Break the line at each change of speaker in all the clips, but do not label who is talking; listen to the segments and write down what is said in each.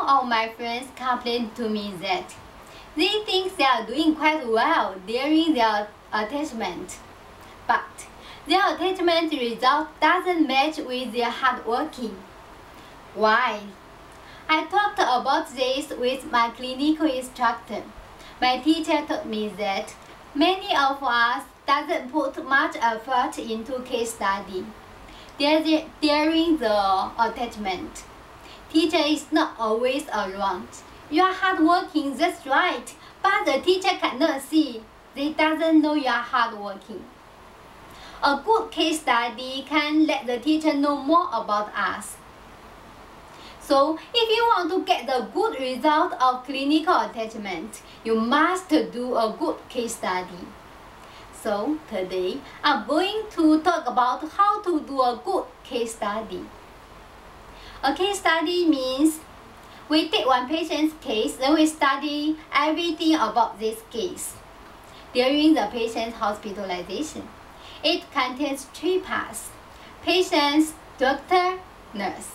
of my friends complained to me that they think they are doing quite well during their attachment, but their attachment result doesn't match with their hard working. Why? I talked about this with my clinical instructor. My teacher told me that many of us doesn't put much effort into case study during the attachment. Teacher is not always around. You are hardworking, that's right, but the teacher cannot see. They doesn't know you are hardworking. A good case study can let the teacher know more about us. So, if you want to get the good result of clinical attachment, you must do a good case study. So, today, I'm going to talk about how to do a good case study. A case study means we take one patient's case, then we study everything about this case during the patient's hospitalization. It contains 3 parts: patients, doctor, nurse.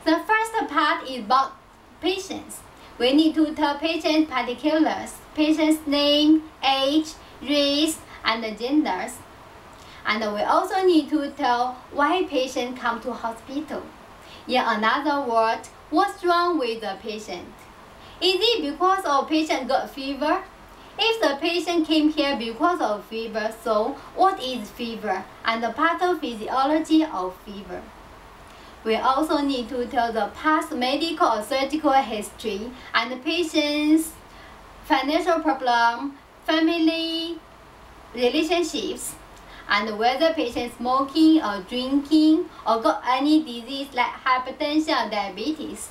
The first part is about patients. We need to tell patient particulars, patient's name, age, race, and genders. And we also need to tell why patient come to hospital. In another word, what's wrong with the patient? Is it because our patient got fever? If the patient came here because of fever, so what is fever and the pathophysiology of fever? We also need to tell the past medical or surgical history and the patient's financial problem, family relationships, and whether patient smoking or drinking or got any disease like hypertension or diabetes.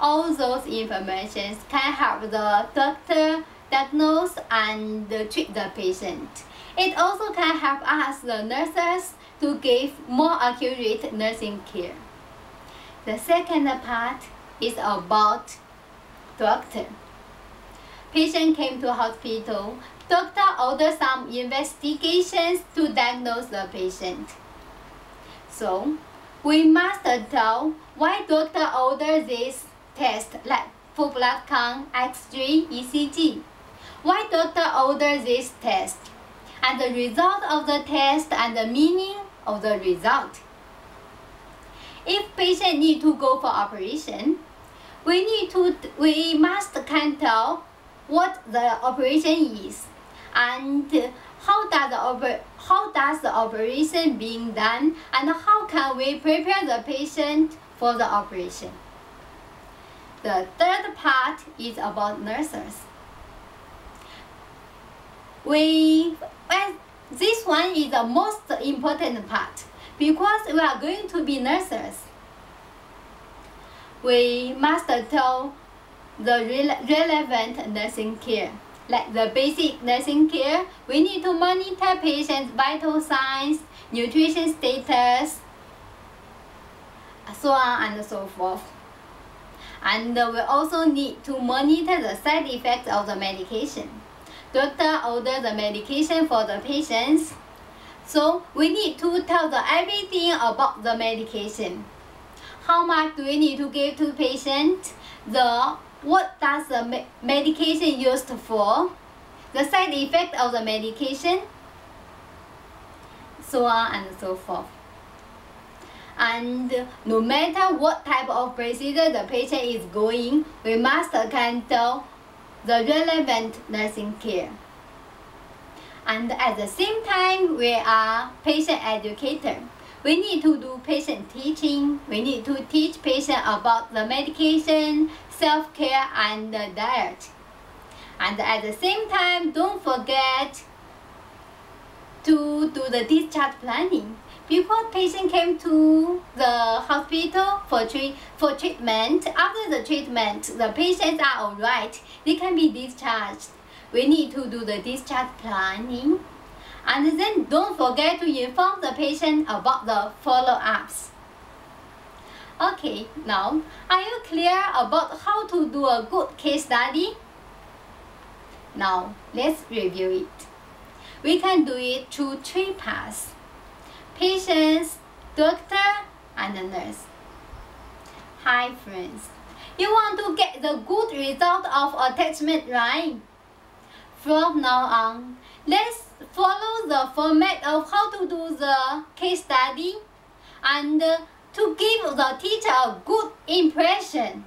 All those information can help the doctor diagnose and treat the patient. It also can help us, the nurses, to give more accurate nursing care. The second part is about doctor. Patient came to hospital. Doctor ordered some investigations to diagnose the patient. So, we must tell why doctor ordered this test like full blood count, X-ray, ECG. Why doctor ordered this test, and the result of the test and the meaning of the result. If patient need to go for operation, we must can tell what the operation is and how does the operation being done, and how can we prepare the patient for the operation. The third part is about nurses. This one is the most important part because we are going to be nurses. We must tell the relevant nursing care. Like the basic nursing care, we need to monitor patients' vital signs, nutrition status, so on and so forth. And we also need to monitor the side effects of the medication. Doctor orders the medication for the patients, so we need to tell everything about the medication. How much do we need to give to patient? What does the medication used for? The side effect of the medication, so on and so forth. And no matter what type of procedure the patient is going, we must can tell the relevant nursing care. And at the same time, we are patient educator. We need to do patient teaching. We need to teach patient about the medication, self-care, and the diet. And at the same time, don't forget to do the discharge planning. Before patient came to the hospital for treatment, after the treatment, the patients are alright. They can be discharged. We need to do the discharge planning. And then don't forget to inform the patient about the follow-ups. Okay, now, are you clear about how to do a good case study? Now, let's review it. We can do it through 3 paths: patients, doctor, and the nurse. Hi friends, You want to get the good result of attachment, right? From now on, let's follow the format of how to do the case study and to give the teacher a good impression.